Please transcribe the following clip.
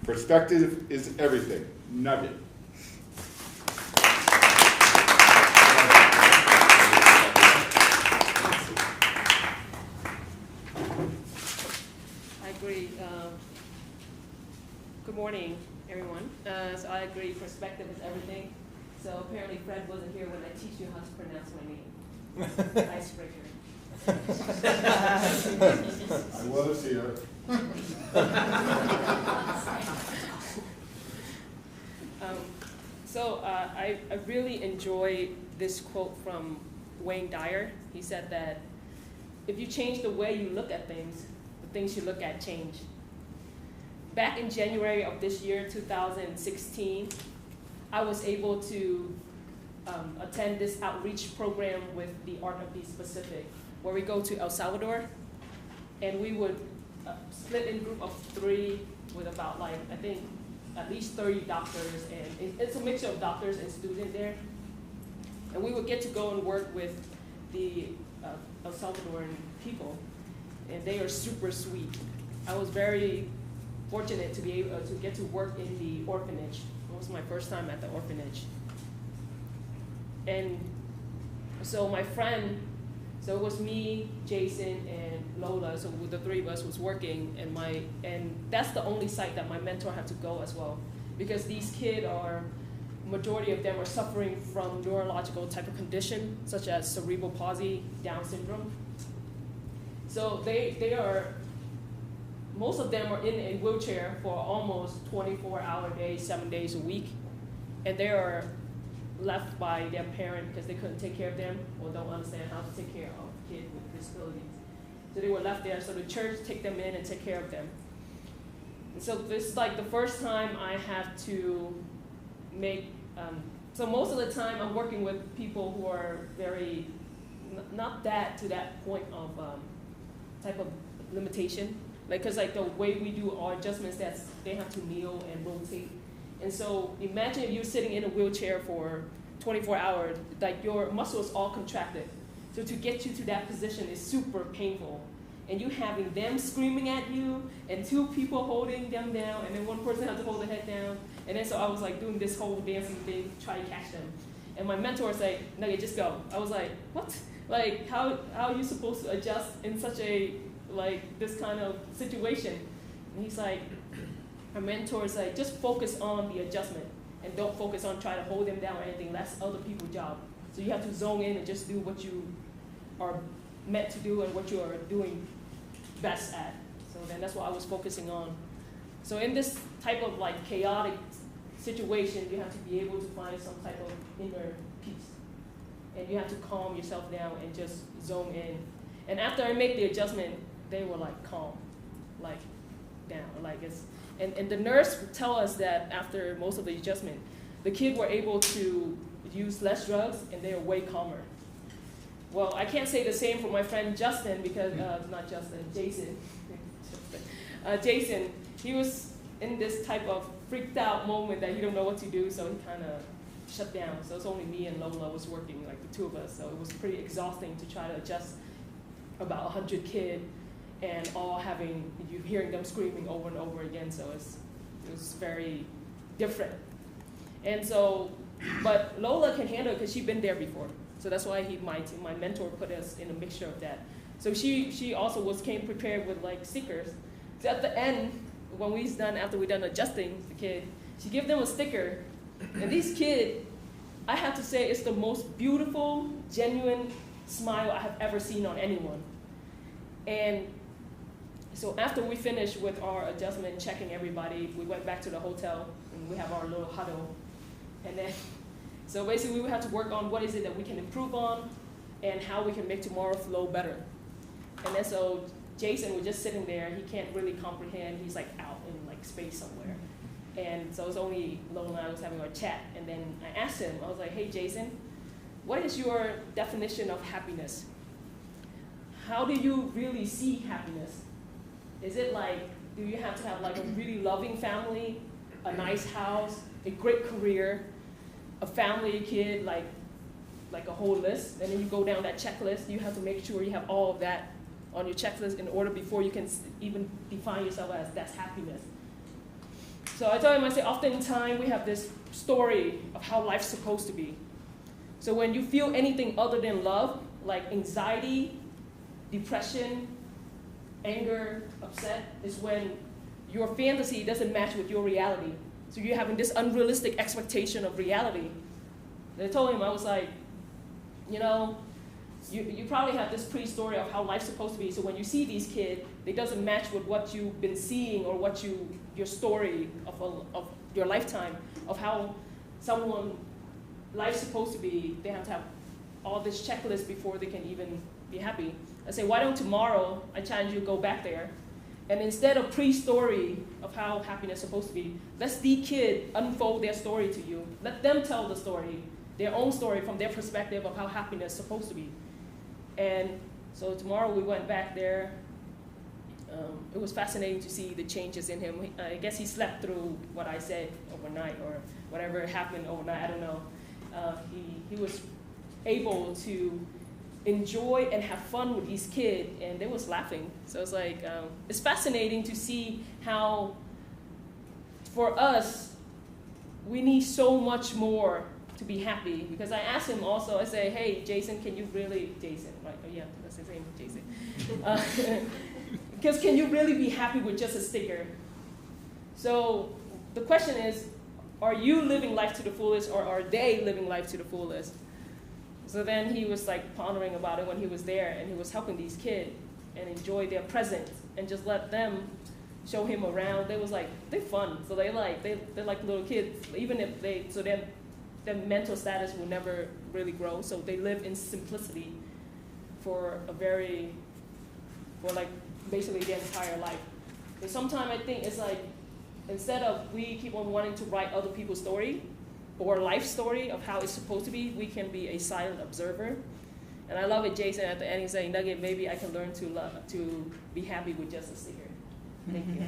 Perspective is everything. Nugget. I agree. Good morning, everyone. So I agree, perspective is everything. So apparently Fred wasn't here when I teach you how to pronounce my name. Icebreaker. I was here. I really enjoy this quote from Wayne Dyer. He said that if you change the way you look at things, the things you look at change. Back in January of this year, 2016, I was able to attend this outreach program with the Art of the Specific, where we go to El Salvador, and we would split in group of 3 with about, like, I think at least 30 doctors, and it's a mixture of doctors and students there. And we would get to go and work with the El Salvadoran people, and they are super sweet. I was very fortunate to be able to get to work in the orphanage. It was my first time at the orphanage. And so my friend, so it was me, Jason, and Lola, so the 3 of us was working, and that's the only site that my mentor had to go as well, because these kids majority of them are suffering from neurological type of condition, such as cerebral palsy, Down syndrome. So most of them are in a wheelchair for almost 24-hour days, 7 days a week, and they are left by their parent because they couldn't take care of them or don't understand how to take care of kids with disabilities. So they were left there, so the church take them in and take care of them. And so this is like the first time I have to make, so most of the time I'm working with people who are very, not that to that point of type of limitation. Because like the way we do our adjustments, they have to kneel and rotate. And so imagine if you're sitting in a wheelchair for 24 hours, like your muscles all contracted. So to get you to that position is super painful. And you having them screaming at you, and 2 people holding them down, and then 1 person has to hold their head down. And then so I was like doing this whole dancing thing to try to catch them. And my mentor was like, Nugget, just go. I was like, what? Like, how are you supposed to adjust in such a, like, this kind of situation? And he's like, our mentor is like, just focus on the adjustment and don't focus on trying to hold them down or anything. That's other people's job. So you have to zone in and just do what you are meant to do and what you are doing best at. So then that's what I was focusing on. So in this type of like chaotic situation, you have to be able to find some type of inner peace. And you have to calm yourself down and just zone in. And after I make the adjustment, they were like calm, like down, like it's. And the nurse would tell us that after most of the adjustment, the kids were able to use less drugs and they are way calmer. Well, I can't say the same for my friend Justin because, not Justin, Jason. Jason, he was in this type of freaked out moment that he don't know what to do, so he kind of shut down. So it's only me and Lola was working, like the 2 of us. So it was pretty exhausting to try to adjust about 100 kids and all you hearing them screaming over and over again. So it was very different. And so, but Lola can handle it because she's been there before. So that's why my mentor put us in a mixture of that. So she also came prepared with like stickers. So at the end, when after we're done adjusting the kid, she gave them a sticker. And these kids, I have to say, it's the most beautiful, genuine smile I have ever seen on anyone. And so after we finished with our adjustment, checking everybody, we went back to the hotel and we have our little huddle. And then, so basically we have to work on what is it that we can improve on and how we can make tomorrow flow better. And then so Jason was just sitting there, he can't really comprehend, he's like out in like space somewhere. And so it was only Lola and I was having our chat. And then I asked him, I was like, hey Jason, what is your definition of happiness? How do you really see happiness? Is it like, do you have to have like a really loving family, a nice house, a great career, a family, kid, like a whole list, and then you go down that checklist, you have to make sure you have all of that on your checklist in order before you can even define yourself as that's happiness. So I told him, I said, oftentimes we have this story of how life's supposed to be. So when you feel anything other than love, like anxiety, depression, anger, upset, is when your fantasy doesn't match with your reality. So you're having this unrealistic expectation of reality. And I told him, I was like, you know, you probably have this pre-story of how life's supposed to be. So when you see these kids, it doesn't match with what you've been seeing or what your story of your lifetime, of how someone life's supposed to be. They have to have all this checklist before they can even be happy. I say, why don't tomorrow, I challenge you to go back there, and instead of pre-story of how happiness is supposed to be, let the kid unfold their story to you. Let them tell the story, their own story from their perspective of how happiness is supposed to be. And so tomorrow we went back there. It was fascinating to see the changes in him. I guess he slept through what I said overnight or whatever happened overnight, I don't know. He was able to enjoy and have fun with these kids, and they was laughing. So it's like, it's fascinating to see how, for us, we need so much more to be happy. Because I asked him also, I say, hey, Jason, can you really, Jason, right? Oh yeah, that's his name, Jason. Because can you really be happy with just a sticker? So the question is, are you living life to the fullest, or are they living life to the fullest? So then he was like pondering about it when he was there, and he was helping these kids and enjoy their presence and just let them show him around. They was like, they're fun. So they're like little kids, even if so their mental status will never really grow. So they live in simplicity for like basically their entire life. But sometimes I think it's like, instead of we keep on wanting to write other people's story or life story of how it's supposed to be, we can be a silent observer. And I love it, Jason, at the end he's saying, Nugget, maybe I can learn to be happy with just a sticker. Thank you.